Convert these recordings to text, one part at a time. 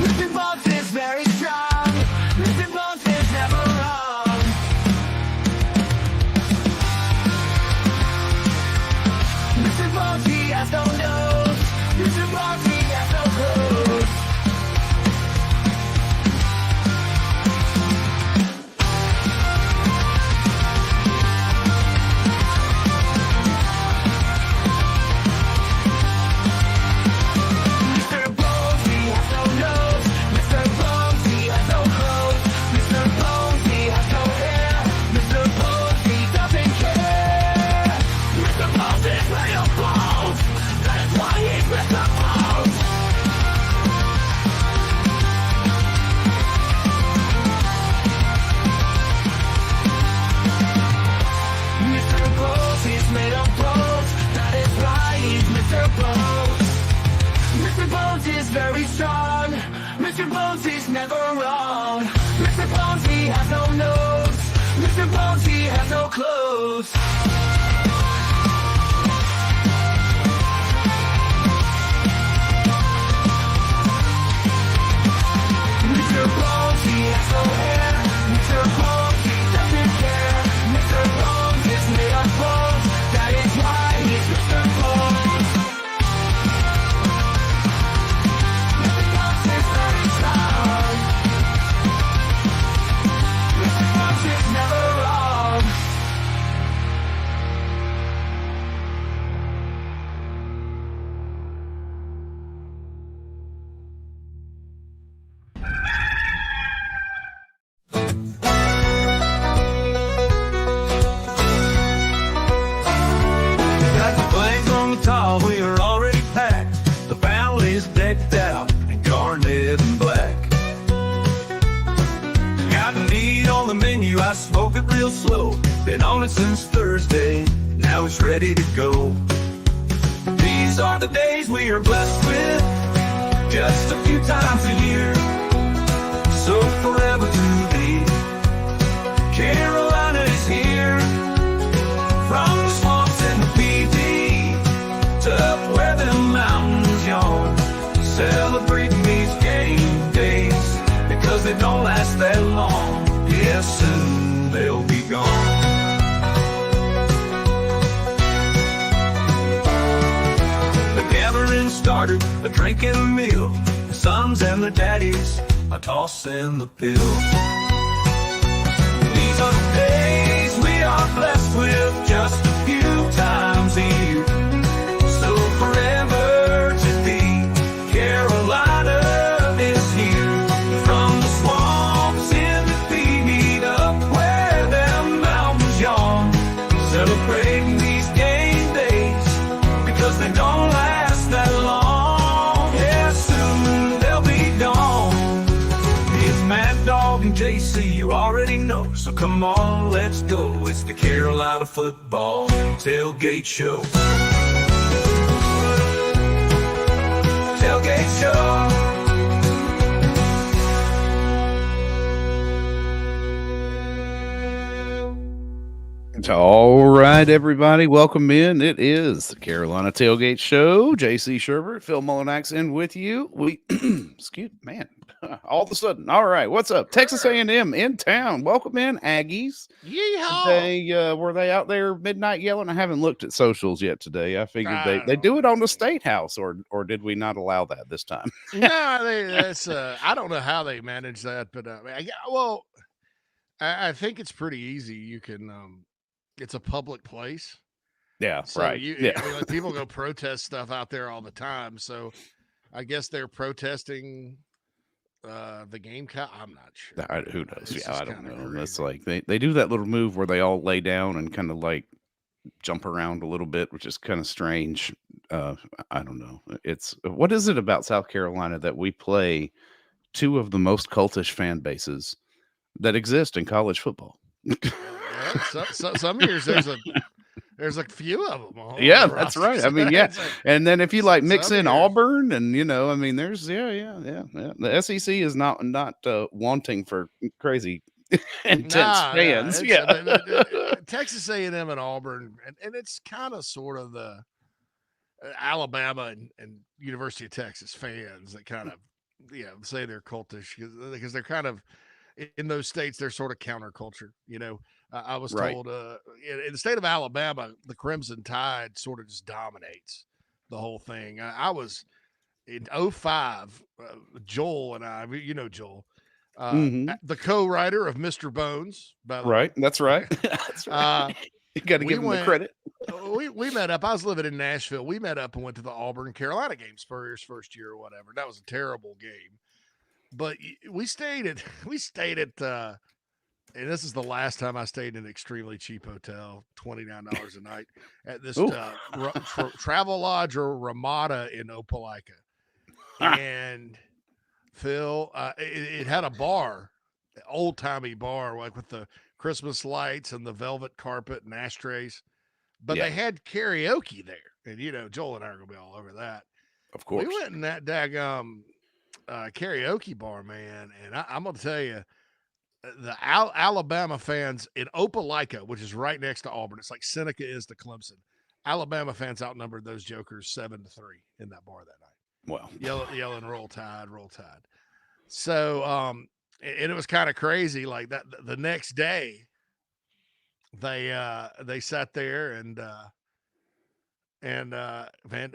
Mr. Bones is very strong. Mr. Bones is never wrong. Mr. Bones, he has no nose. Mr. Bones, he has no clothes. Mr. Bones, he has no nose. Mr. Bones, he has no clothes. Mr. Bones, he has no hair. Mr. Bones, he doesn't care. Mr. Bones is made of bones. That is why he's Mr. Bones. Mr. Bones, he's made of bones. That is why he's Mr. Bones. Mr. Bones is very strong. Mr. Bones is never wrong. Mr. Bones, he has no nose. Mr. Bones, he has no clothes. Mr. Bones, he has no hair. Mr. Bones, he doesn't care. Mr. Bones is made of bones. That is why he's Mr. Bones. Mr. Bones is very strong. Mr. Bones is never wrong. Got the flags on the tall, we are already packed. The family's decked out in garnet and black. Got the meat on the menu, I smoke it real slow. Been on it since Thursday, now it's ready to go. These are the days we are blessed with, just a few times a year. So forever to thee, Carolina is here. From the swamps and the PV to up where the mountains yawn, celebrating these game days because they don't last that long. Yes, soon they'll be gone. The gathering started, a drinking meal. The sons and the daddies are tossing the pill. These are the days we are blessed with, just a few times a year. So forever to be, Carolina is here. From the swamps in the feed up where them mountains yawn, celebrating these game days because they don't last that long. Yeah, soon they'll be gone. It's Mad Dog and JC, you already know. So come on, let's go. It's the Carolina Football Tailgate Show. Tailgate Show. All right, everybody, welcome in. It is the Carolina Tailgate Show. JC Sherbert, Phil Mullinax in with you. We, excuse man, all of a sudden. All right, what's up? Texas A&M in town. Welcome in, Aggies. Yeehaw! Were they out there midnight yelling? I haven't looked at socials yet today. I figured they do it on the State House, or did we not allow that this time? No, that's I don't know how they manage that, but I think it's pretty easy. You can it's a public place. Yeah, So right. I mean, like, people go protest stuff out there all the time. So I guess they're protesting the Gamecock. I'm not sure. Who knows? It's Yeah, I just don't kinda know. crazy. That's like they do that little move where they all lay down and kind of like jump around a little bit, which is kind of strange. I don't know. It's what is it about South Carolina that we play two of the most cultish fan bases that exist in college football? Yeah, some years There's a few of them. Yeah, that's right. I mean, yeah. And then if you like mix in years. Auburn and, I mean, there's, yeah. The SEC is not wanting for crazy intense fans. Texas A&M and Auburn, and it's kind of sort of the Alabama and University of Texas fans that kind of, say they're cultish because they're kind of in those states. They're sort of counterculture. I was told in the state of Alabama, the Crimson Tide sort of just dominates the whole thing. I was in 05, Joel and I, Joel, the co-writer of Mr. Bones, by the way. Right. That's right. That's right. You got to give him the credit. We met up. I was living in Nashville. We met up and went to the Auburn Carolina game, Spurrier's first year or whatever. That was a terrible game. But we stayed at and this is the last time I stayed in an extremely cheap hotel, $29 a night, at this Travel Lodge or Ramada in Opelika. And Phil, it had a bar, old timey bar, like with the Christmas lights and the velvet carpet and ashtrays. But they had karaoke there. And, Joel and I are going to be all over that. Of course. We went in that daggum karaoke bar, man. And I'm going to tell you, the Alabama fans in Opelika, which is right next to Auburn, it's like Seneca is to Clemson. Alabama fans outnumbered those jokers 7-3 in that bar that night. Wow. Yelling, roll tide, roll tide. So, and it was kind of crazy. Like that, the next day, they sat there and man,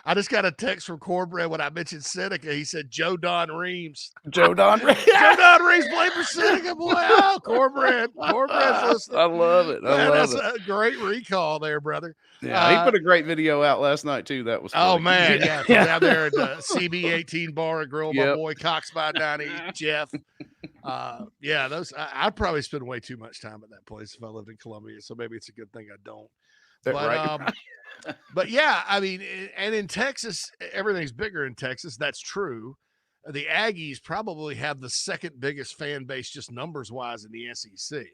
I just got a text from Cornbread when I mentioned Seneca. He said Joe Don Reams. Joe Don Reams played for Seneca, boy. Oh, Cornbread's listening. I love it. That's a great recall there, brother. Yeah, he put a great video out last night too. That was funny. Oh man, yeah, down there at the CB18 Bar and Grill, my boy Cox by 90, Jeff. Those I'd probably spend way too much time at that place if I lived in Columbia. So maybe it's a good thing I don't. But yeah, I mean, and in Texas, everything's bigger in Texas. That's true. The Aggies probably have the second biggest fan base, just numbers wise, in the SEC.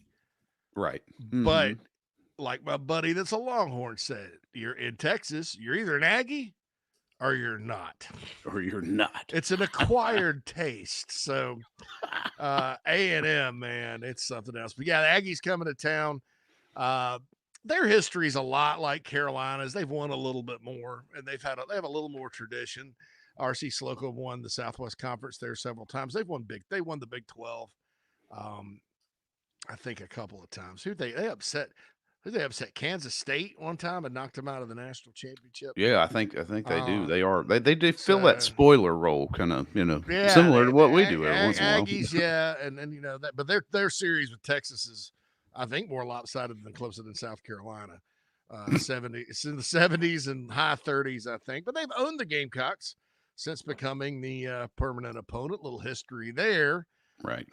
Right. Mm-hmm. But like my buddy that's a Longhorn said, you're in Texas, you're either an Aggie or you're not. It's an acquired taste. So A&M, man, it's something else. But yeah, the Aggies coming to town. Their history is a lot like Carolina's. They've won a little bit more, and they have a little more tradition. RC Slocum won the Southwest Conference there several times. They won the Big 12. I think a couple of times. They upset Kansas State one time and knocked them out of the national championship. Yeah, I think they do. They do fill that spoiler role, kind of, similar to what we do every once in a while. Aggies, yeah, and that, but their series with Texas is, I think, more lopsided than Clemson and South Carolina. It's in the 70s and high 30s, I think. But they've owned the Gamecocks since becoming the permanent opponent. Little history there. Right.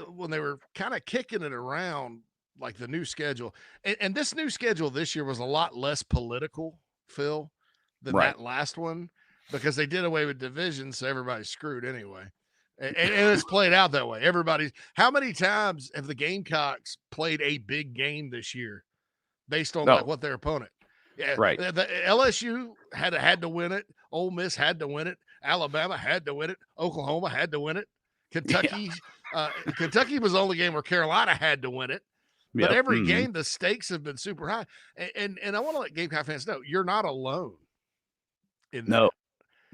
When they were kind of kicking it around, like the new schedule. And this new schedule this year was a lot less political, Phil, than that last one, because they did away with divisions, so everybody's screwed anyway. And it's played out that way. How many times have the Gamecocks played a big game this year based on like what their opponent? Yeah, right. The LSU had to win it. Ole Miss had to win it. Alabama had to win it. Oklahoma had to win it. Kentucky, Kentucky was the only game where Carolina had to win it. But every game, the stakes have been super high. And I want to let Gamecock fans know, you're not alone in that.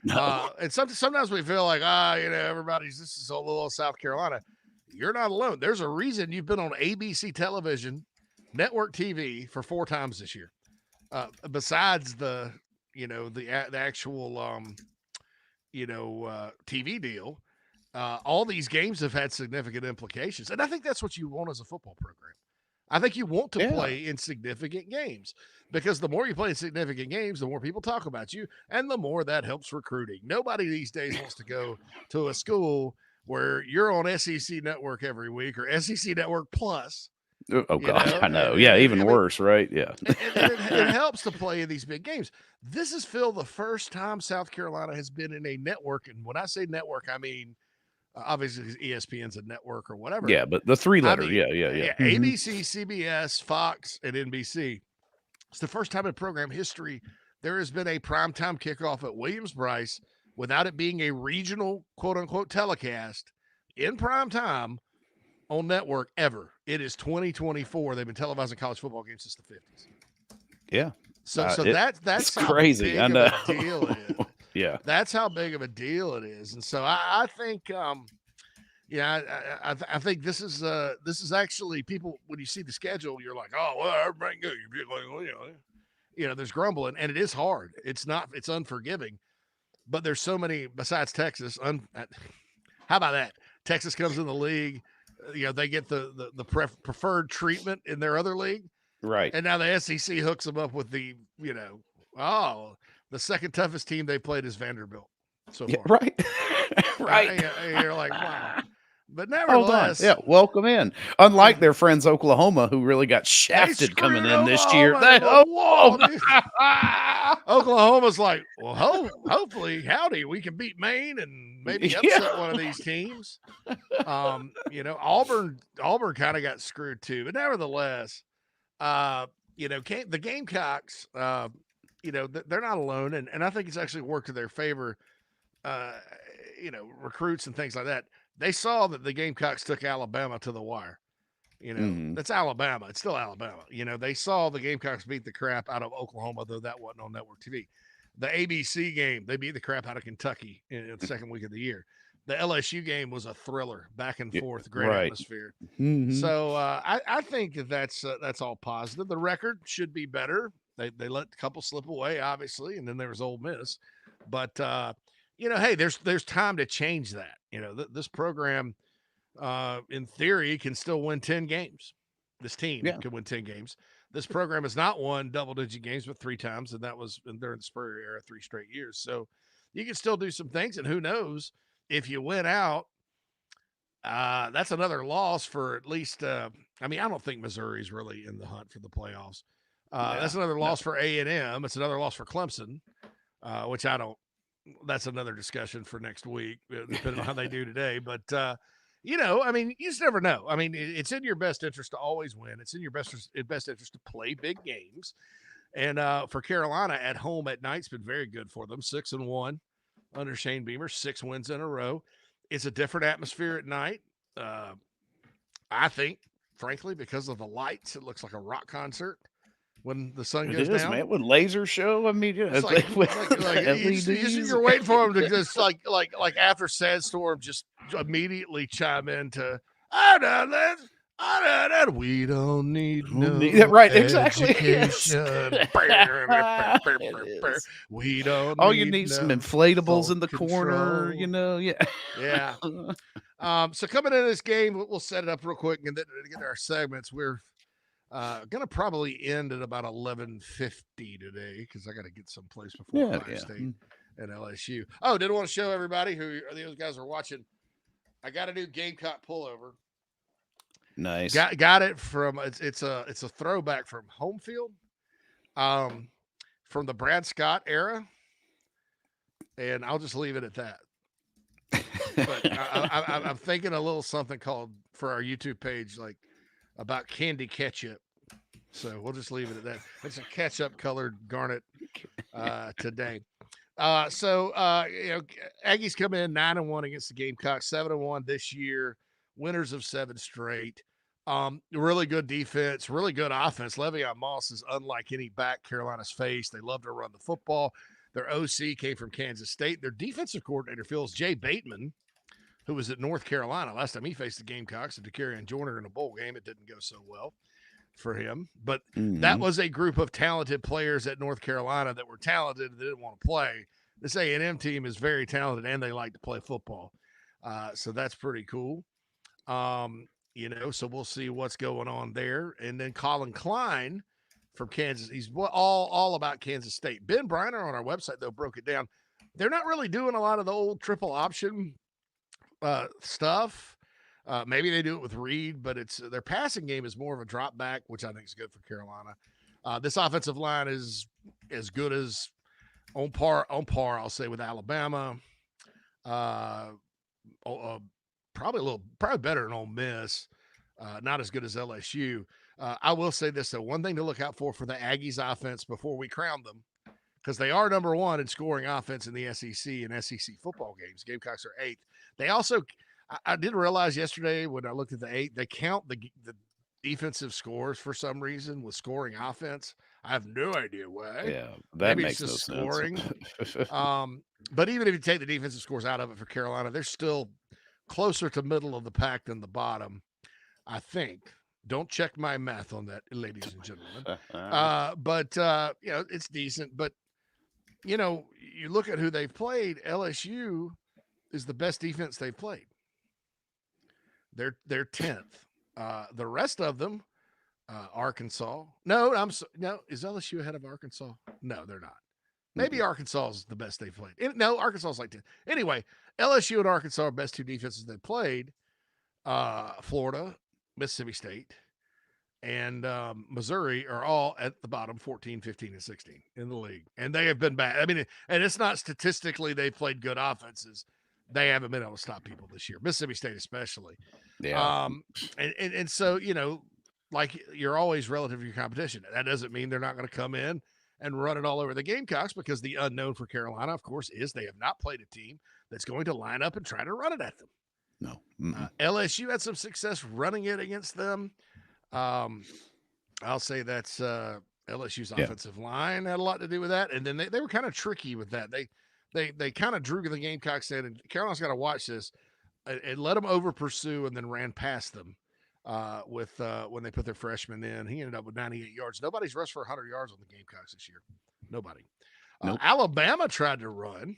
No. And sometimes we feel like, this is a little South Carolina. You're not alone. There's a reason you've been on ABC television, network TV for 4 times this year. Besides the actual, TV deal, all these games have had significant implications. And I think that's what you want as a football program. I think you want to play in significant games, because the more you play in significant games, the more people talk about you, and the more that helps recruiting. Nobody these days wants to go to a school where you're on SEC Network every week or SEC Network Plus. Oh, God, I know. Yeah, even worse, right? Yeah. And it helps to play in these big games. This is, Phil, the first time South Carolina has been in a network. And when I say network, I mean, obviously ESPN's a network or whatever. Yeah, but the 3-letter, yeah. ABC, CBS, Fox, and NBC. It's the first time in program history there has been a primetime kickoff at Williams-Brice without it being a regional quote-unquote telecast in prime time on network ever. It is 2024. They've been televising college football games since the 50s. Yeah. So It's that's how crazy. big I of know. a deal it is. Yeah. That's how big of a deal it is. And so I think I think this is actually people when you see the schedule, you're like, oh well, everybody good. You're like, well, there's grumbling, and it is hard. It's unforgiving, but there's so many besides Texas. How about that? Texas comes in the league, they get the preferred treatment in their other league, Right. and now the SEC hooks them up with the the second toughest team they played is Vanderbilt. So Yeah, far. right. Right. You're like, wow. But Hold on. nevertheless, Yeah, welcome in. Unlike their friends Oklahoma, who really got shafted coming in this year. Oklahoma's like, well, hopefully, howdy, we can beat Maine and maybe upset one of these teams. Auburn kind of got screwed too, but nevertheless, the Gamecocks, they're not alone, and I think it's actually worked to their favor. Recruits and things like that. They saw that the Gamecocks took Alabama to the wire. That's Alabama. It's still Alabama. They saw the Gamecocks beat the crap out of Oklahoma, though that wasn't on network TV. The ABC game, they beat the crap out of Kentucky in the second week of the year. The LSU game was a thriller, back and forth, great atmosphere. Mm-hmm. So I think that's all positive. The record should be better. They let a couple slip away, obviously, and then there was Ole Miss. But hey, there's time to change that. This program, in theory, can still win 10 games. This team can win 10 games. This program has not won double-digit games, but 3 times, and that was during the Spurrier era, 3 straight years. So you can still do some things, and who knows, if you win out, that's another loss for at least I don't think Missouri's really in the hunt for the playoffs. That's another loss for A&M. It's another loss for Clemson, which I don't. That's another discussion for next week, depending on how they do today. But, you just never know. It's in your best interest to always win. It's in your best interest to play big games. And for Carolina at home at night's been very good for them. 6-1 under Shane Beamer, 6 wins in a row. It's a different atmosphere at night. I think, frankly, because of the lights, it looks like a rock concert when the sun goes down. Man, with laser show. It's like you're waiting for them to just like after Sandstorm just immediately chime into we don't need no exactly. education. We don't. Oh, you need some inflatables in the corner. Yeah. So coming into this game, we'll set it up real quick and then to get our segments. We're going to probably end at about 11:50 today because I got to get someplace before Ohio State and LSU. Oh, did want to show everybody who those guys are watching. I got a new Gamecock pullover. Nice. Got it from it's a throwback from Home Field, from the Brad Scott era, and I'll just leave it at that. But I'm thinking a little something called for our YouTube page, like about candy ketchup. So we'll just leave it at that. It's a ketchup colored garnet today. Aggies come in 9-1 against the Gamecocks, 7-1 this year, winners of 7 straight. Really good defense, really good offense. Le'Veon Moss is unlike any back Carolina's faced. They love to run the football. Their OC came from Kansas State. Their defensive coordinator, Phil's Jay Bateman, who was at North Carolina. Last time he faced the Gamecocks and DeCarrion Joyner in a bowl game, it didn't go so well for him. But that was a group of talented players at North Carolina that were talented and they didn't want to play. This A&M team is very talented and they like to play football. So that's pretty cool. So we'll see what's going on there. And then Colin Klein from Kansas. He's all about Kansas State. Ben Briner on our website, though, broke it down. They're not really doing a lot of the old triple option stuff. Maybe they do it with Reed, but their passing game is more of a drop back, which I think is good for Carolina. This offensive line is as good as on par, I'll say, with Alabama. Probably better than Ole Miss. Not as good as LSU. I will say this, though. One thing to look out for the Aggies offense before we crown them, because they are number one in scoring offense in the SEC and SEC football games. Gamecocks are 8th. They also, I didn't realize yesterday when I looked at the 8, they count the defensive scores for some reason with scoring offense. I have no idea why. Yeah, that Maybe makes it's just no scoring. sense. But even if you take the defensive scores out of it for Carolina, they're still closer to middle of the pack than the bottom, I think. Don't check my math on that, ladies and gentlemen. But it's decent. But, you look at who they've played. LSU is the best defense they've played. They're 10th. The rest of them, Arkansas. No, is LSU ahead of Arkansas? No, they're not. Maybe Arkansas is the best they've played. No, Arkansas is like 10. Anyway, LSU and Arkansas are best 2 defenses they've played. Florida, Mississippi State, and Missouri are all at the bottom, 14, 15, and 16 in the league. And they have been bad. I mean, and it's not statistically they've played good offenses. They haven't been able to stop people this year, Mississippi State especially. Yeah. And so, like you're always relative to your competition. That doesn't mean they're not going to come in and run it all over the Gamecocks, because the unknown for Carolina, of course, is they have not played a team that's going to line up and try to run it at them. No. LSU had some success running it against them. I'll say that's LSU's offensive line had a lot to do with that. And then they were kind of tricky with that. They kind of drew the Gamecocks in, and Carolina's got to watch this and let them over pursue, and then ran past them when they put their freshman in. He ended up with 98 yards. Nobody's rushed for 100 yards on the Gamecocks this year. Nobody. Nope. Alabama tried to run.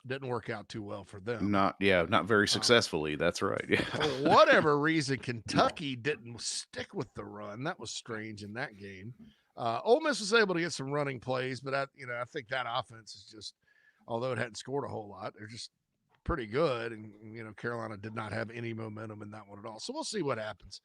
Didn't work out too well for them. Not very successfully. That's right. Yeah. For whatever reason, Kentucky didn't stick with the run. That was strange in that game. Ole Miss was able to get some running plays, but I think that offense is just, although it hadn't scored a whole lot, they're just pretty good. And Carolina did not have any momentum in that one at all. So we'll see what happens.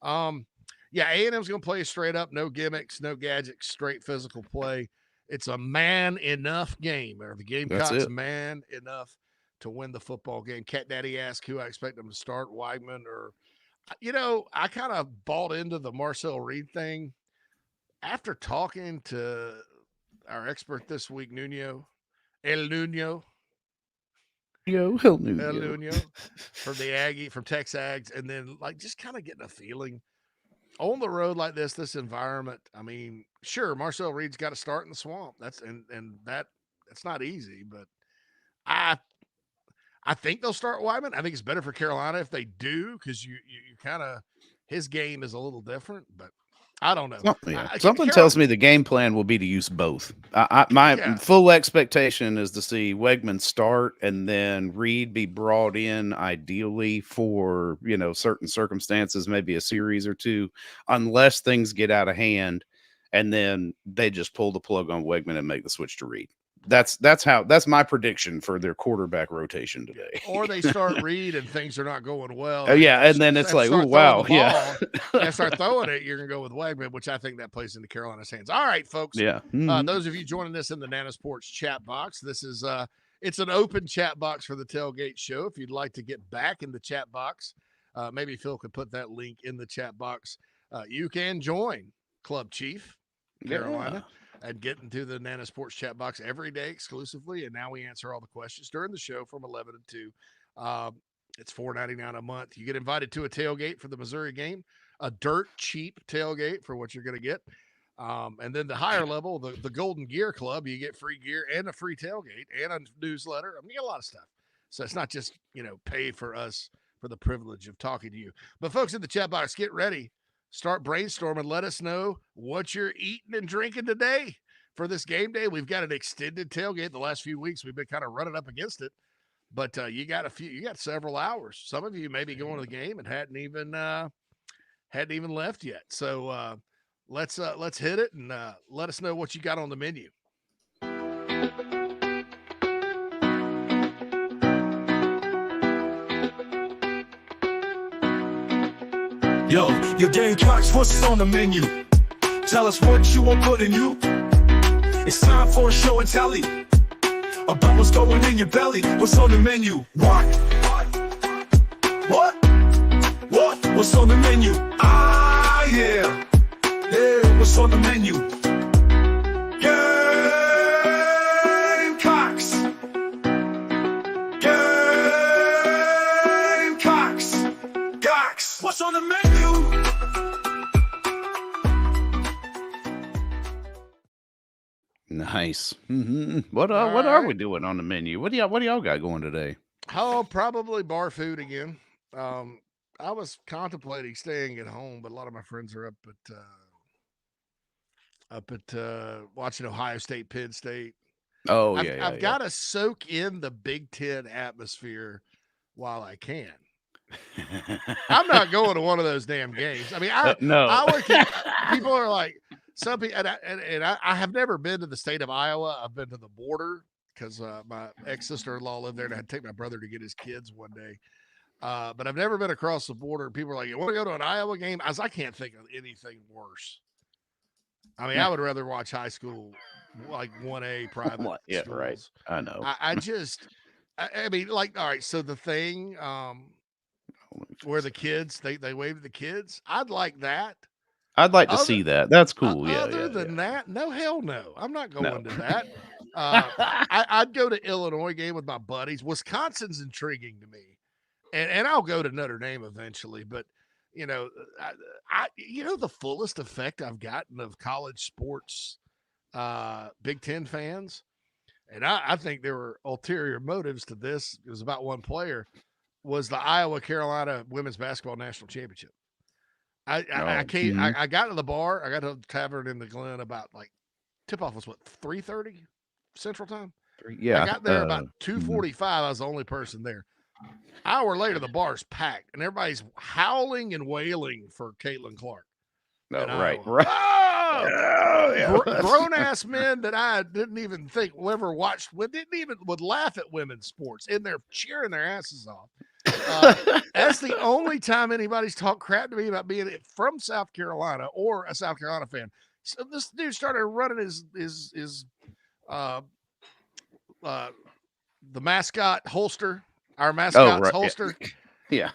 A&M's going to play straight up, no gimmicks, no gadgets, straight physical play. It's a man enough game. Are the Gamecocks man enough to win the football game? Cat Daddy asked who I expect them to start, Weigman or, I kind of bought into the Marcel Reed thing after talking to our expert this week, El Nuno from the Aggie, from Tex Ags, and then just kind of getting a feeling on the road like this environment. I mean, sure, Marcel Reed's got to start in the swamp. That's not easy, but I think they'll start Weigman. I think it's better for Carolina if they do, because you kind of, his game is a little different, but I don't know. Something tells me the game plan will be to use both. My full expectation is to see Weigman start and then Reed be brought in, ideally for certain circumstances, maybe a series or two, unless things get out of hand, and then they just pull the plug on Weigman and make the switch to Reed. That's my prediction for their quarterback rotation today. Or they start Reed and things are not going well. And then it's like, oh wow, and start throwing it, you're gonna go with Weigman, which I think that plays into Carolina's hands. All right, folks. Yeah. Those of you joining us in the Nana Sports chat box, this is it's an open chat box for the Tailgate Show. If you'd like to get back in the chat box, maybe Phil could put that link in the chat box. You can join Club Chief Carolina. And get into the Nana Sports chat box every day exclusively. And now we answer all the questions during the show from 11 to 2. It's $4.99 a month. You get invited to a tailgate for the Missouri game, a dirt cheap tailgate for what you're going to get. And then the higher level, the Golden Gear Club, you get free gear and a free tailgate and a newsletter. You get a lot of stuff. So it's not just, pay for us for the privilege of talking to you. But folks in the chat box, get ready. Start brainstorming. Let us know what you're eating and drinking today for this game day. We've got an extended tailgate. The last few weeks, we've been kind of running up against it, but you got several hours. Some of you may be going to the game and hadn't even left yet. So let's hit it and let us know what you got on the menu. Yo, your Gamecocks, what's on the menu? Tell us what you want put in you. It's time for a show and tell about what's going in your belly. What's on the menu? What? What's on the menu? Yeah, yeah, what's on the menu? Gamecocks! Gamecocks! Cocks! What's on the menu? Nice. What All are we right. doing on the menu? What do y'all got going today? Oh, probably bar food again. I was contemplating staying at home, but a lot of my friends are up at watching Ohio State, Penn State. Oh I've got to soak in the Big Ten atmosphere while I can. I'm not going to one of those damn games. I mean, no. I would keep, people are like, some people, and I have never been to the state of Iowa. I've been to the border because my ex-sister-in-law lived there, and I had to take my brother to get his kids one day. But I've never been across the border. People are like, you want to go to an Iowa game? I can't think of anything worse. I mean, I would rather watch high school, like 1A private Yeah, schools. right. I know. I mean, like, all right, so the thing where the kids, they wave to the kids, I'd like that. I'd like to see that. That's cool. Other than that, no, hell no. I'm not going to that. I'd go to Illinois game with my buddies. Wisconsin's intriguing to me. And I'll go to Notre Dame eventually, but you know, the fullest effect I've gotten of college sports, Big Ten fans, and I think there were ulterior motives to this. It was about one player, was the Iowa Carolina women's basketball national championship. I got to the bar. I got to the tavern in the Glen about like tip off was what 3:30 Central Time. Yeah, I got there about 2:45. I was the only person there. Hour later, the bar's packed and everybody's howling and wailing for Caitlin Clark. No, right. Oh, Grown ass men that I didn't even think ever watched, would laugh at women's sports, and they're cheering their asses off. That's the only time anybody's talked crap to me about being from South Carolina or a South Carolina fan. So this dude started running his the mascot holster, our mascot's holster. Yeah.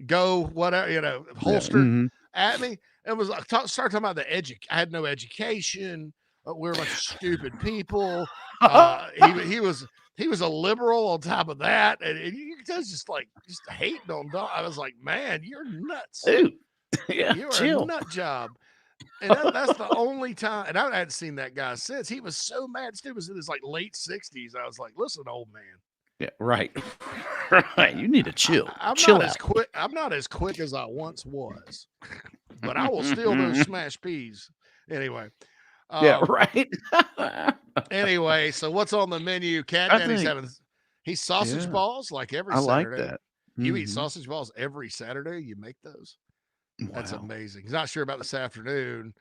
Go whatever, holster at me. And was like start talking about the I had no education. We're a bunch of stupid people. He was a liberal on top of that, and you could tell just hating on Don. I was like, man, you're nuts. Dude. Yeah, you're chill. a nut job. And that's the only time. And I hadn't seen that guy since. He was so mad. Dude was in his late 60s. I was like, listen, old man. Yeah, right. Right. You need to chill. I'm chill not out. as quick. I'm not as quick as I once was, but I will steal those smashed peas anyway. Yeah, right. Anyway, so what's on the menu? Cat Daddy's he's sausage balls like every Saturday. I like that. You eat sausage balls every Saturday? You make those? Wow. That's amazing. He's not sure about this afternoon.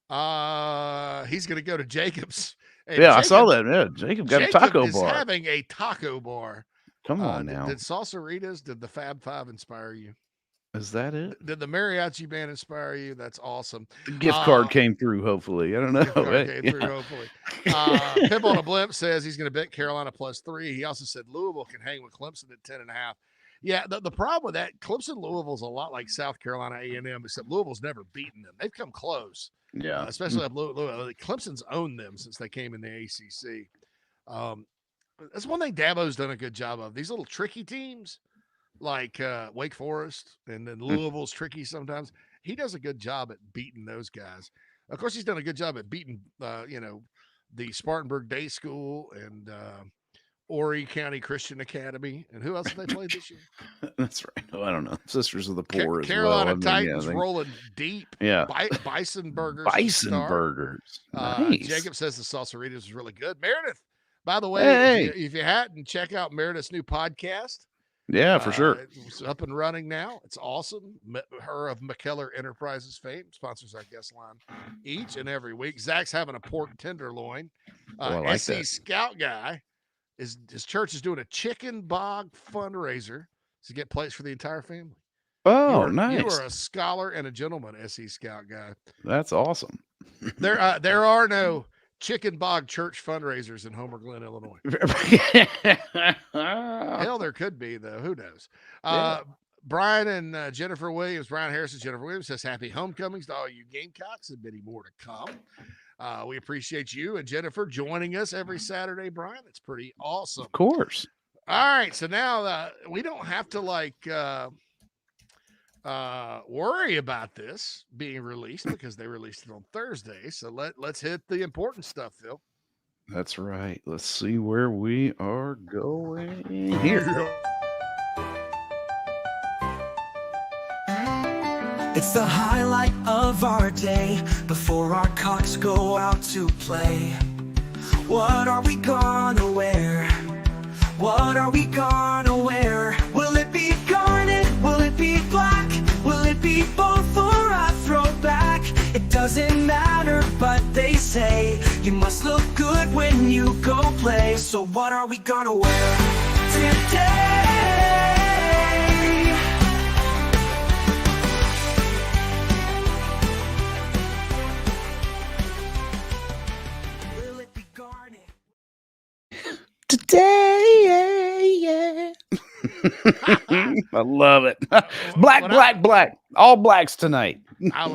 He's going to go to Jacob's. Yeah, I saw that. Yeah, Jacob got a taco bar. He's having a taco bar. Come on now. Did Salsaritas, did the Fab Five inspire you? Is that it? Did the mariachi band inspire you? That's awesome. The gift card came through, hopefully. I don't know. Hopefully. Pip on a Blimp says he's going to bet Carolina +3. He also said Louisville can hang with Clemson at 10.5. Yeah, the problem with that, Clemson Louisville's a lot like South Carolina A&M, except Louisville's never beaten them. They've come close. Yeah, especially Louisville. Clemson's owned them since they came in the ACC. That's one thing Dabo's done a good job of. These little tricky teams like Wake Forest, and then Louisville's tricky sometimes. He does a good job at beating those guys. Of course, he's done a good job at beating, the Spartanburg Day School and Horry County Christian Academy. And who else have they played this year? That's right. Oh, I don't know. Sisters of the Poor Carolina as well. Titans rolling deep. Yeah. Bison Burgers. Bison Burgers. Nice. Jacob says the Salsaritas is really good. Meredith, by the way, if you hadn't, check out Meredith's new podcast. Yeah, for sure. It's up and running now. It's awesome. Her of McKellar Enterprises fame sponsors our guest line each and every week. Zach's having a pork tenderloin. Like SC that. Scout guy, his church is doing a chicken bog fundraiser to get plates for the entire family. Oh, nice. You are a scholar and a gentleman, SC Scout guy. That's awesome. There are no chicken bog church fundraisers in Homer Glen, Illinois. Hell, there could be, though. Who knows? Brian and Jennifer Williams, Brian Harris and Jennifer Williams says happy homecomings to all you Gamecocks and many more to come. We appreciate you and Jennifer joining us every Saturday, Brian. It's pretty awesome. Of course. All right, so now we don't have to worry about this being released because they released it on Thursday. So let's hit the important stuff, Phil. That's right. Let's see where we are going here. It's the highlight of our day before our cocks go out to play. What are we gonna wear? What are we gonna wear? Will it be garnet? Will it be black? Will it be both or a throwback? It doesn't matter, but they say you must look good when you go play. So what are we gonna wear today? Will it be garnet? Today, yeah. I love it. Black. All blacks tonight. When I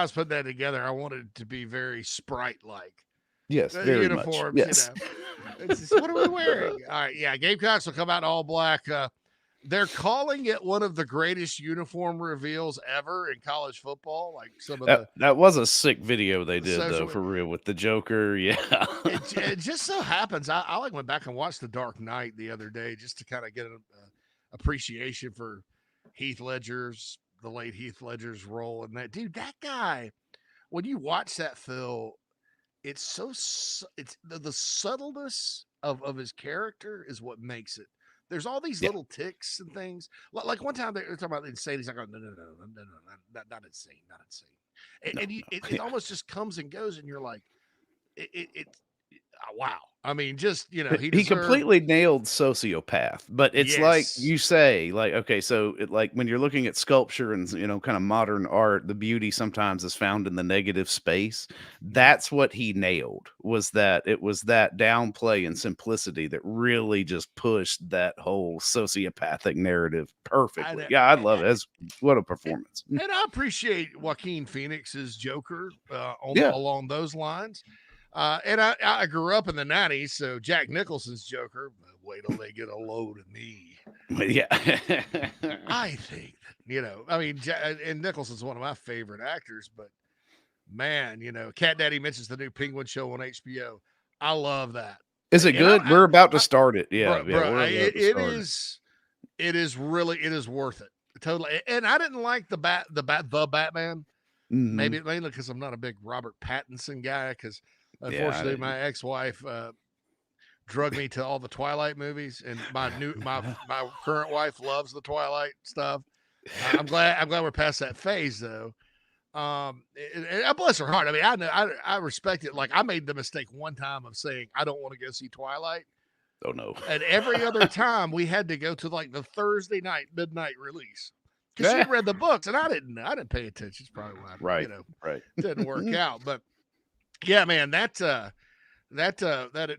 was putting that together, I wanted it to be very Sprite-like. Yes, The very uniforms, much. Yes. It's just, what are we wearing? All right, yeah, Gamecocks will come out in all black. They're calling it one of the greatest uniform reveals ever in college football. Like some of That was a sick video they did, social- though, for real, with the Joker. Yeah. it just so happens I went back and watched The Dark Knight the other day just to kind of get an appreciation for the late Heath Ledger's role in that. Dude, that guy, when you watch that, Phil, it's the subtleness of his character is what makes it. There's all these little ticks and things. Like one time they were talking about insane. He's like, oh, no, not insane, not insane. It almost just comes and goes, and you're like, wow. I mean, just, he completely nailed sociopath, but it's like you say, like, okay, so like when you're looking at sculpture and, kind of modern art, the beauty sometimes is found in the negative space. That's what he nailed, was that it was that downplay and simplicity that really just pushed that whole sociopathic narrative perfectly. Yeah, I love it. What a performance. And I appreciate Joaquin Phoenix's Joker along those lines. And I grew up in the 90s, so Jack Nicholson's Joker, wait till they get a load of me. Yeah. I think, and Nicholson's one of my favorite actors, but man, Cat Daddy mentions the new Penguin show on HBO. I love that. Is it good? We're about to start it. Yeah. It is worth it. Totally. And I didn't like the Batman. Mm-hmm. Maybe mainly because I'm not a big Robert Pattinson guy, because unfortunately, my ex-wife drugged me to all the Twilight movies, and my current wife loves the Twilight stuff. I'm glad we're past that phase, though. And bless her heart. I mean, I respect it. Like, I made the mistake one time of saying I don't want to go see Twilight. Oh no! And every other time we had to go to like the Thursday night midnight release because she read the books, and I didn't pay attention. It's probably why right. Didn't work out, but. Yeah, man, that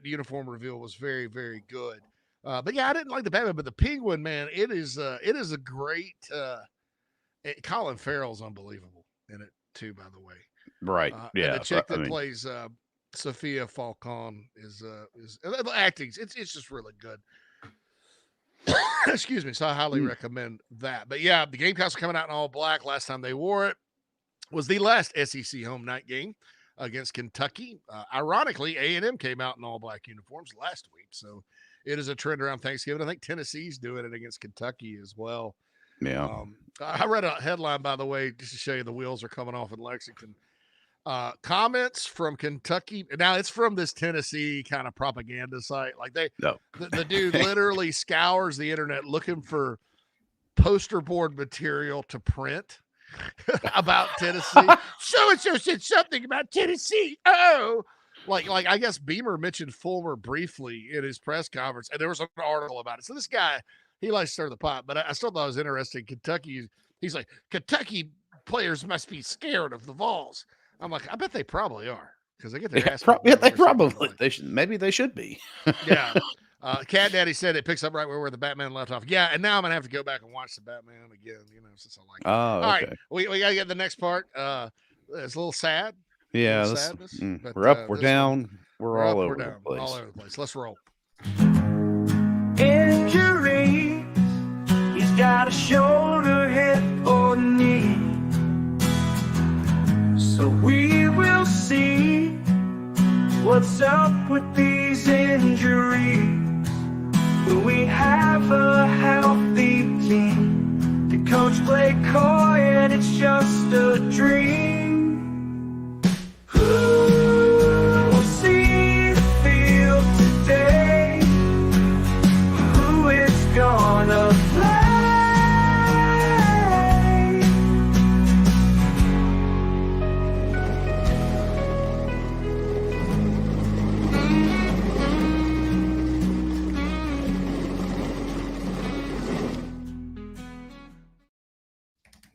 uniform reveal was very, very good. But yeah, I didn't like the Batman, but the Penguin, man, it is a great. Colin Farrell's unbelievable in it too, by the way. Right. Yeah. And the chick that plays Sophia Falcon is the acting. It's just really good. Excuse me. So I highly recommend that. But yeah, the Gamecocks are coming out in all black. Last time they wore it was the last SEC home night game against Kentucky. Ironically, A&M came out in all black uniforms last week, so it is a trend around Thanksgiving. I think Tennessee's doing it against Kentucky as well. Yeah. I read a headline, by the way, just to show you the wheels are coming off in Lexington. Comments from Kentucky. Now it's from this Tennessee kind of propaganda site. Like the dude literally scours the internet looking for poster board material to print about Tennessee. So-and-so said something about Tennessee. Oh, like I guess Beamer mentioned Fulmer briefly in his press conference, and there was an article about it. So this guy, he likes to stir the pot, but I still thought it was interesting. Kentucky, he's like, Kentucky players must be scared of the Vols. I'm like, I bet they probably are, because they get their ass. They probably they should. Maybe they should be. Yeah. Cat Daddy said it picks up right where the Batman left off. Yeah, and now I'm gonna have to go back and watch the Batman again. Since I like it. Oh, All right, okay. we gotta get the next part. It's a little sad, a little Yeah, sadness, but we're up, we're this one, down, we're we're all up, we're over the down, all place. over the place. Let's roll. Injury. He's got a shoulder, hip, or knee. So we will see what's up with these injuries. Will we have a healthy team? The coach played coy and it's just a dream. Who will see the field today? Who is gonna play?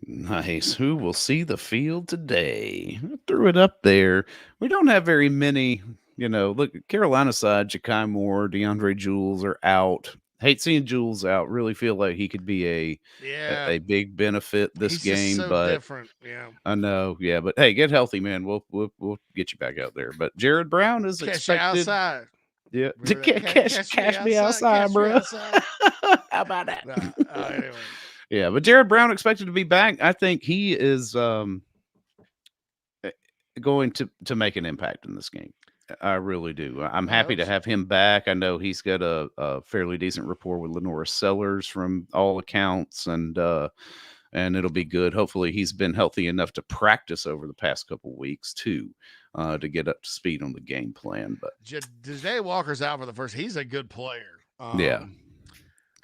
Nice. Who will see the field today? I threw it up there. We don't have very many, look, Carolina side, Ja'Kai Moore, DeAndre Jules are out. Hate seeing Jules out. Really feel like he could be Yeah, a big benefit this he's just game, so but different. Yeah, I know, yeah, but hey, get healthy, man. We'll get you back out there. But Jared Brown is catch you expected. outside. Yeah, Remember that? cash me outside, catch me bro. outside. How about that? Anyway. Yeah, but Jared Brown expected to be back. I think he is going to make an impact in this game. I really do. I'm I happy hope to so. have him back. I know he's got a fairly decent rapport with Lenora Sellers from all accounts, and it'll be good. Hopefully, he's been healthy enough to practice over the past couple weeks too, to get up to speed on the game plan. But Janae Walker's out for the first. He's a good player. yeah,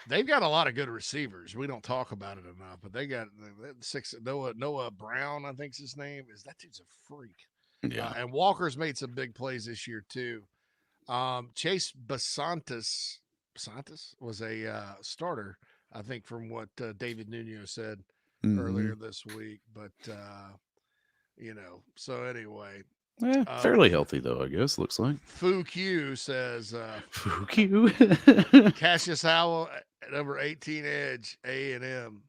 They've got a lot of good receivers. We don't talk about it enough, but they got six. Noah Brown, I think's his name. That dude's a freak. yeah, And Walker's made some big plays this year too. Chase Basantis was a starter, I think, from what David Nuno said earlier this week. But so anyway, yeah, fairly healthy though. I guess looks like. Fu Q says Fuck you. Cassius Howell at number 18 edge A&M.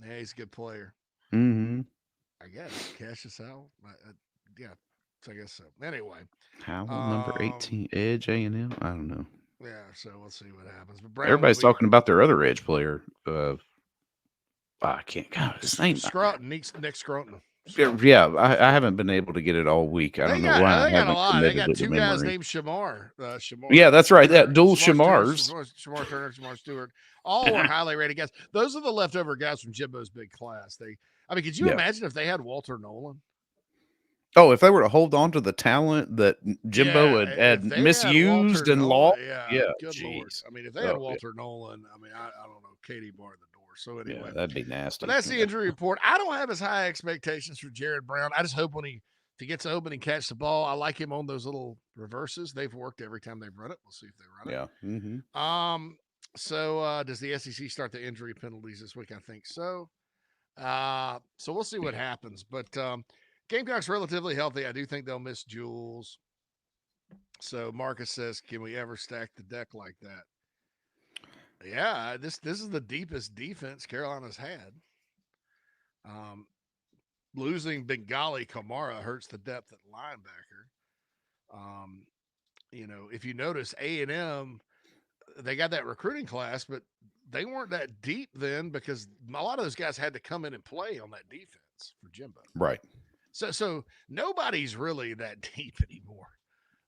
Yeah, he's a good player. Mm-hmm. I guess Cassius Howell. Yeah, I guess so. Anyway, Howell, number 18, Edge A&M. I don't know. yeah. So we'll see what happens. But Brown Everybody's talking about their other edge player. I can't. God, his name. Scruton, Nick Scruton. Yeah, I haven't been able to get it all week. I don't know why. They got a haven't lot. They committed got it to two guys memory. named Shamar. Shamar. Yeah, that's right. That dual Shamar Shamars. Stewart, Shamar Turner, Shamar Stewart. All were highly rated guys. Those are the leftover guys from Jimbo's big class. Could you imagine if they had Walter Nolan? Oh, if they were to hold on to the talent that Jimbo had misused and lost, yeah, good geez. Lord. If they had Walter Nolan, I don't know, Katie barred the door. So anyway, yeah, that'd be nasty. But that's the injury report. I don't have as high expectations for Jared Brown. I just hope if he gets open and catch the ball, I like him on those little reverses. They've worked every time they've run it. We'll see if they run it. Yeah. Mm-hmm. So does the SEC start the injury penalties this week? I think so. So we'll see what happens. But Gamecocks relatively healthy. I do think they'll miss Jules. So Marcus says, can we ever stack the deck like that? Yeah, this is the deepest defense Carolina's had. Losing Bengali Kamara hurts the depth at linebacker. If you notice, A&M, they got that recruiting class, but they weren't that deep then because a lot of those guys had to come in and play on that defense for Jimbo. Right. So nobody's really that deep anymore.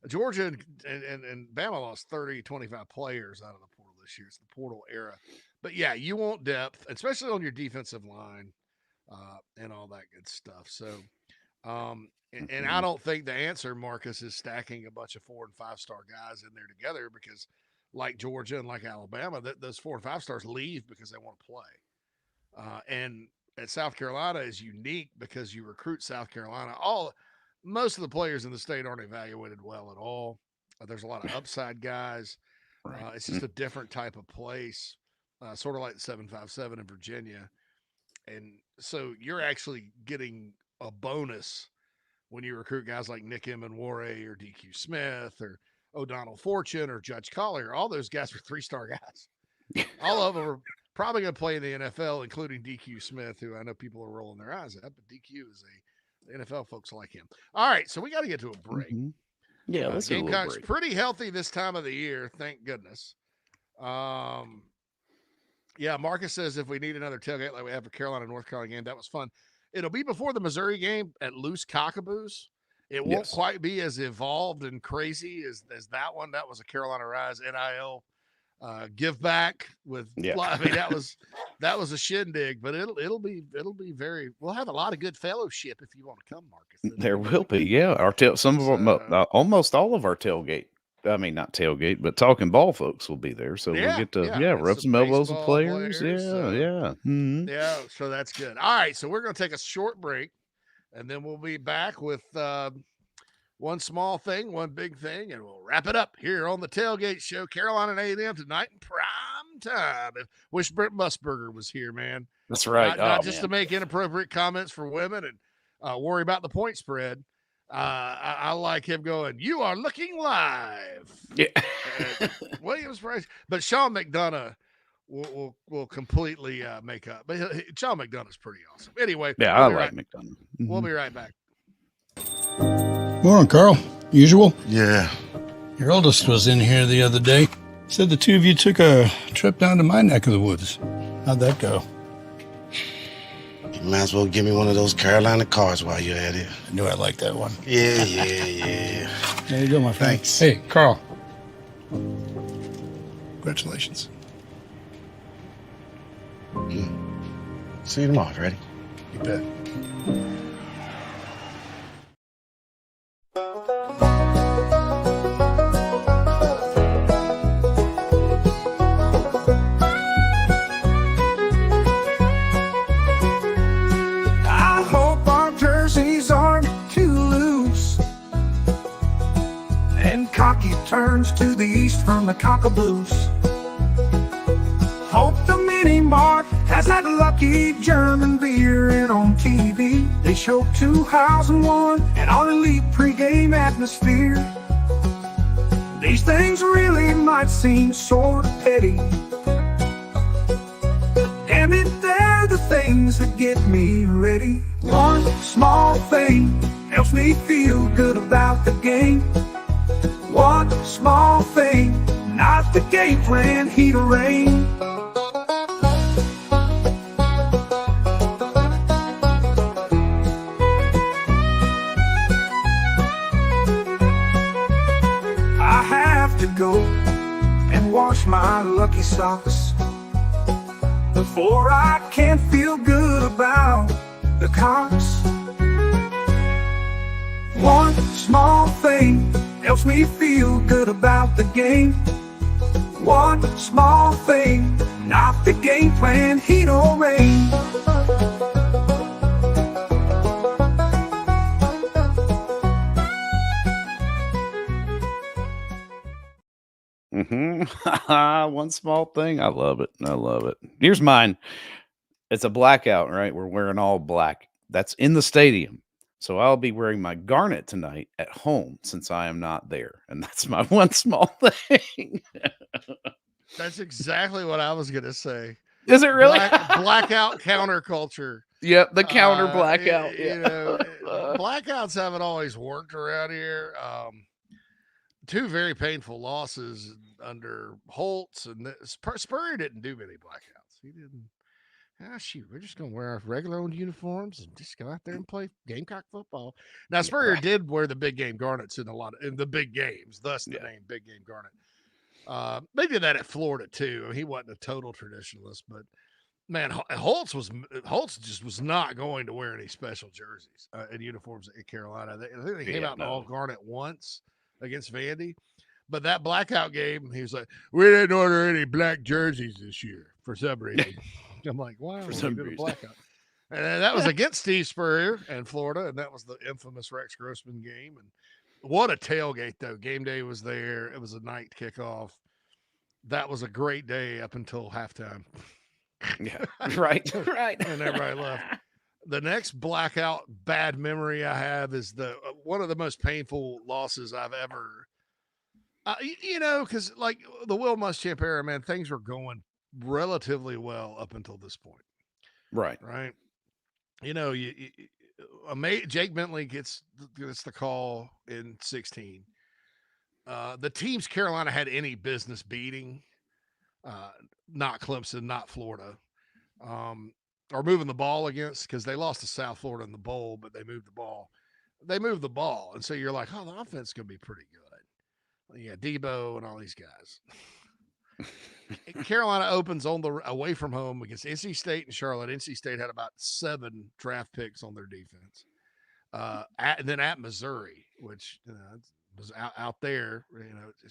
Georgia and Bama lost 30, 25 players out of the portal this year. It's the portal era. But yeah, you want depth, especially on your defensive line and all that good stuff. So, and I don't think the answer, Marcus, is stacking a bunch of 4 and 5 star guys in there together because like Georgia and like Alabama, those 4 and 5 stars leave because they want to play. And at South Carolina is unique because you recruit South Carolina. Most of the players in the state aren't evaluated well at all. There's a lot of upside guys. Right. It's just a different type of place, sort of like the 757 in Virginia. And so you're actually getting a bonus when you recruit guys like Nick Emenware or DQ Smith O'Donnell Fortune or Judge Collier. All those guys were 3-star guys. All of them are probably going to play in the NFL, including DQ Smith, who I know people are rolling their eyes at, but DQ is the NFL folks like him. All right, so we got to get to a break. Mhm. Yeah, let's do a little Gamecocks break. pretty healthy this time of the year, thank goodness. Yeah, Marcus says if we need another tailgate like we have for Carolina North Carolina game, that was fun. It'll be before the Missouri game at Loose Cockaboos. It won't Yes. quite be as evolved and crazy as that one. That was a Carolina Rise NIL give back with. Yeah. I mean, that was a shindig, but it'll be very. We'll have a lot of good fellowship if you want to come, Marcus. There will be, yeah. Some of our, almost all of our tailgate. I mean, not tailgate, but talking ball folks will be there, so we'll get to rub some elbows with players. Yeah. Mhm. Yeah, so that's good. All right, so we're going to take a short break, and then we'll be back with one small thing, one big thing, and we'll wrap it up here on the Tailgate Show, Carolina and A&M tonight in prime time. Wish Brent Musburger was here, man. That's right. Not just to make inappropriate comments for women and worry about the point spread. I like him going, "You are looking live." Yeah. Williams Price, but Sean McDonough will completely make up. But Sean McDonough's pretty awesome. Anyway, Yeah, I like McDonough. We'll be right back. Morning, Carl. Usual? Yeah. Your oldest was in here the other day. Said the two of you took a trip down to my neck of the woods. How'd that go? You might as well give me one of those Carolina cards while you're at it. I knew I liked that one. Yeah. There you go, my friend. Thanks. Hey, Carl. Congratulations. See you tomorrow, ready? You bet. I hope our jerseys aren't too loose, and cocky turns to the east from the Cockaboos. Hope the mini mart has that lucky German beer in on TV. They show 2001 and our elite pregame atmosphere. These things really might seem sort of petty. Damn it, they're the things that get me ready. One small thing helps me feel good about the game. One small thing, not the game plan, heat or rain. I have to go and wash my lucky socks before I can feel good about the Cocks. One small thing helps me feel good about the game. One small thing, not the game plan, heat or rain. One small thing. I love it. I love it. Here's mine. It's a blackout, right? We're wearing all black. That's in the stadium. So I'll be wearing my garnet tonight at home since I am not there. And that's my one small thing. That's exactly what I was going to say. Is it really? Blackout counterculture. Yep, the counter blackout. You know, blackouts haven't always worked around here. Two very painful losses under Holtz, and Spurrier didn't do many blackouts. He didn't. Ah, shoot, we're just going to wear our regular old uniforms and just go out there and play Gamecock football. Now, Spurrier did wear the big game garnets in the big games, thus the name Big Game Garnet. They did that at Florida too. He wasn't a total traditionalist, but man, Holtz just was not going to wear any special jerseys and uniforms at Carolina. I think they came out in all garnet once against Vandy, but that blackout game, he was like, "We didn't order any black jerseys this year for some reason." I'm like, "Wow, for some reason." Blackout. And that was against Steve Spurrier and Florida, and that was the infamous Rex Grossman game. And what a tailgate, though. Game day was there. It was a night kickoff. That was a great day up until halftime. Yeah, right. And everybody left. The next blackout bad memory I have is one of the most painful losses I've ever Because like the Will Muschamp era, man, things were going relatively well up until this point, Right. right? Jake Bentley gets the call in 16. The teams Carolina had any business beating, not Clemson, not Florida, or moving the ball against, because they lost to South Florida in the bowl, but they moved the ball. And so you're like, oh, the offense is going to be pretty good. Yeah, Debo and all these guys. Carolina opens away from home against NC State and Charlotte. NC State had about 7 draft picks on their defense. And then at Missouri, which was out there,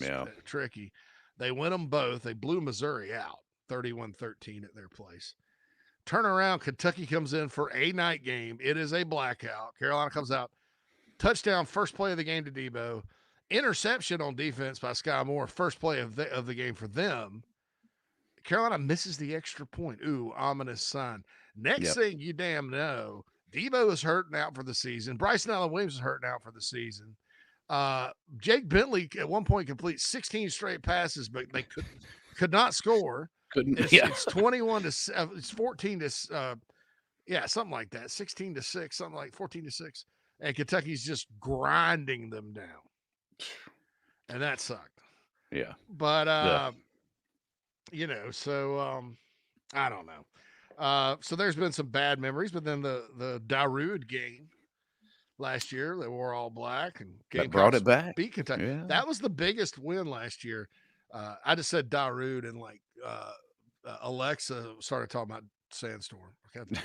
it's tricky. They win them both. They blew Missouri out 31-13 at their place. Turn around, Kentucky comes in for a night game. It is a blackout. Carolina comes out, touchdown, first play of the game to Debo. Interception on defense by Sky Moore, first play of the game for them. Carolina misses the extra point. Ooh, ominous sign. Next thing you damn know, Debo is hurting out for the season. Bryson Allen Williams is hurting out for the season. Jake Bentley at one point completes 16 straight passes, but they could not score. It's 21 to it's 14 to something like that. 16-6, something like 14-6. And Kentucky's just grinding them down. And that sucked. Yeah. But so I don't know. So there's been some bad memories, but then the Darude game last year, they wore all black and Gamecocks brought it back. Beat Kentucky. Yeah. That was the biggest win last year. I just said Darude, and like Alexa started talking about Sandstorm. Okay.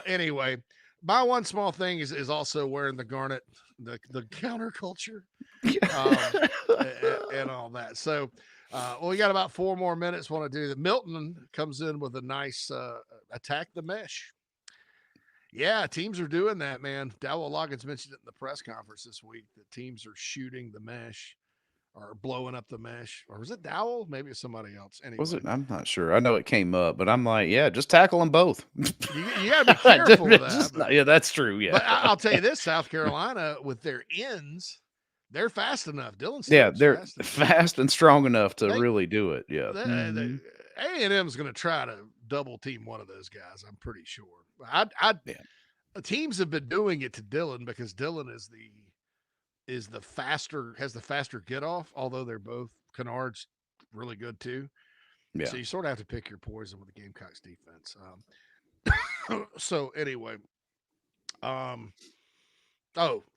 Anyway, my one small thing is also wearing the garnet, the counterculture, and all that. So, we got about 4 more minutes. Want to do that. Milton comes in with a nice attack the mesh. Yeah, teams are doing that, man. Dowell Loggins mentioned it in the press conference this week that teams are shooting the mesh or blowing up the mesh. Or was it Dowell? Maybe it's somebody else. Anyway. Was it? I'm not sure. I know it came up, but I'm like, yeah, just tackle them both. You got to be careful with that. Yeah, that's true. Yeah. But I'll tell you this, South Carolina, with their ends, they're fast enough. They're fast and strong enough to really do it. Yeah. A&M is going to try to double team one of those guys, I'm pretty sure. Teams have been doing it to Dillon because Dillon has the faster get off, although they're both Kennard's really good too. Yeah. So you sort of have to pick your poison with the Gamecocks defense. So anyway,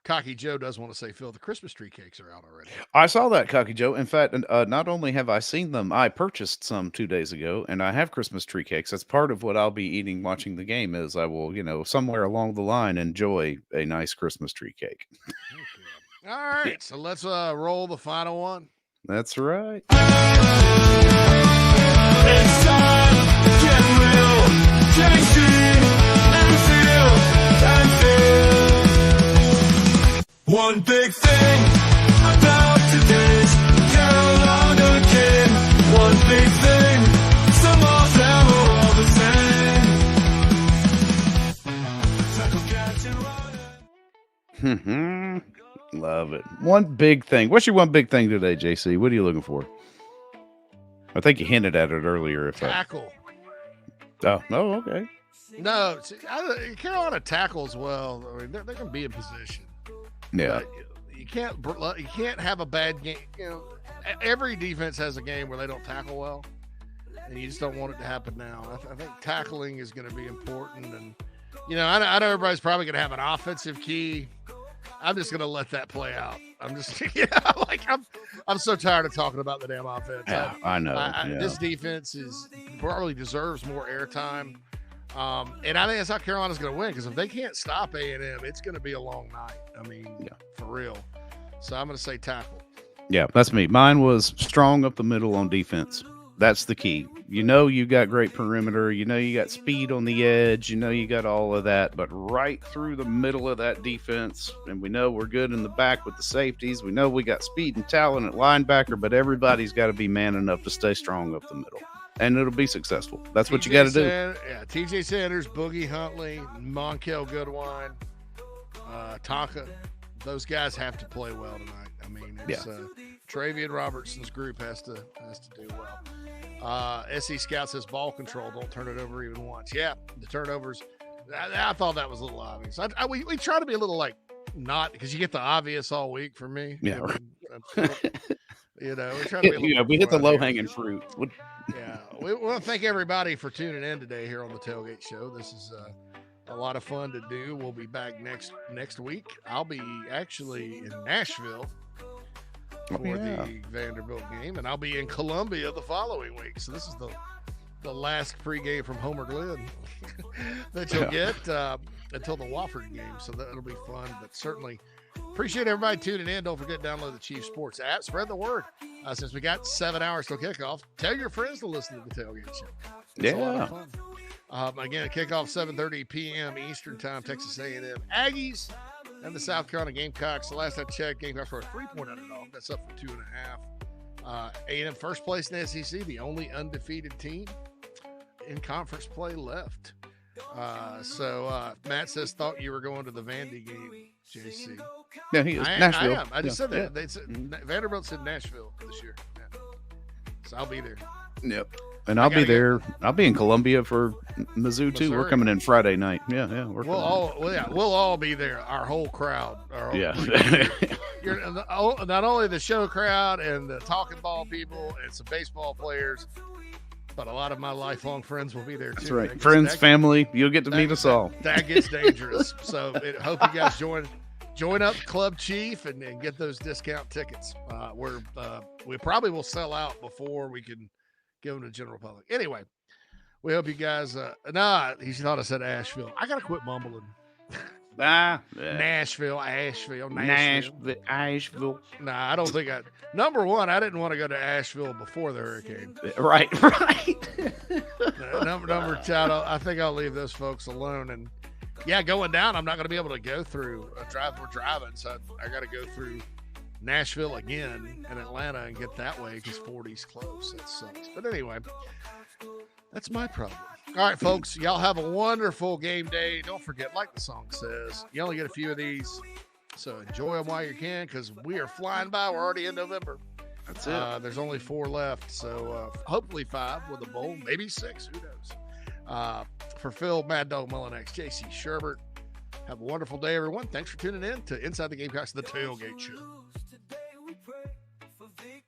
Cocky Joe does want to say, Phil, the Christmas tree cakes are out already. I saw that, Cocky Joe. In fact, not only have I seen them, I purchased some 2 days ago, and I have Christmas tree cakes. That's part of what I'll be eating watching the game is I will, somewhere along the line enjoy a nice Christmas tree cake. Okay. All right, so let's roll the final one. That's right. It's time to get real. JC and Phil. One big thing about today's Carolina game. One big thing, some of them are all the same. Tackle, catch, and run. Love it. One big thing. What's your one big thing today, JC? What are you looking for? I think you hinted at it earlier. Tackle. Oh, okay. No, Carolina tackles well. I mean, they're going to be in position. Yeah, you can't have a bad game. Every defense has a game where they don't tackle well, and you just don't want it to happen now. I think tackling is going to be important, and I know everybody's probably going to have an offensive key. I'm just going to let that play out. I'm just, I'm so tired of talking about the damn offense. Yeah, I know. This defense probably deserves more airtime. And I think that's how Carolina's going to win, because if they can't stop A&M, it's going to be a long night. I mean, for real. So I'm going to say tackle. Yeah, that's me. Mine was strong up the middle on defense. That's the key. You got great perimeter. You got speed on the edge. You got all of that. But right through the middle of that defense, and we know we're good in the back with the safeties. We know we got speed and talent at linebacker, but everybody's got to be man enough to stay strong up the middle. And it'll be successful. That's what you got to do. Yeah, TJ Sanders, Boogie Huntley, Monkel Goodwine, Tonka. those guys have to play well tonight. I mean, it's Travian Robertson's group has to do well. SE Scout says ball control, don't turn it over even once. Yeah, the turnovers. I thought that was a little obvious. We try to be a little like not, because you get the obvious all week for me. Yeah, you know, we try to be a little we hit the low hanging fruit. Yeah, we want to thank everybody for tuning in today here on the Tailgate Show. This is a lot of fun to do. We'll be back next week. I'll be actually in Nashville for the Vanderbilt game, and I'll be in Columbia the following week. So this is the last pregame from Homer Glenn that you'll get until the Wofford game. So that'll be fun. But certainly appreciate everybody tuning in. Don't forget to download the Chief Sports app. Spread the word. Since we got 7 hours till kickoff, tell your friends to listen to the Tailgate Show. It's a lot of fun. Again, kickoff 7:30 p.m. Eastern Time, Texas A&M Aggies and the South Carolina Gamecocks. The last I checked, Gamecocks were a 3-point underdog. That's up from 2.5. A&M first place in the SEC, the only undefeated team in conference play left. So Matt says, thought you were going to the Vandy game, JC. Yeah, he is. Nashville. I am. I just said that. They said Vanderbilt's in Nashville this year. Yeah. So I'll be there. Yep. And I'll be there. I'll be in Columbia for Mizzou too. We're coming in Friday night. Yeah. We'll all be there. Our whole crowd. Not only the show crowd and the talking ball people and some baseball players, but a lot of my lifelong friends will be there too. That's right. Friends, family, you'll get to meet us all. That gets dangerous. So hope you guys join up Club Chief and get those discount tickets. We probably will sell out before we can give them to the general public. Anyway, we hope you guys. He thought I said Asheville. I gotta quit mumbling. Nashville. Asheville. Nah, I don't think number one, I didn't want to go to Asheville before the hurricane. Right. Number two, I think I'll leave those folks alone. And yeah, going down, I'm not going to be able to go through we're driving, so I got to go through Nashville again and Atlanta and get that way because 40's close. That sucks. But anyway, that's my problem. All right, folks, y'all have a wonderful game day. Don't forget, like the song says, you only get a few of these, so enjoy them while you can because we are flying by. We're already in November. That's it. There's only 4 left, so hopefully 5 with a bowl, maybe 6. Who knows? For Phil, Mad Dog Mullinex, JC Sherbert, have a wonderful day, everyone. Thanks for tuning in to Inside the Gamecocks, the Tailgate Show.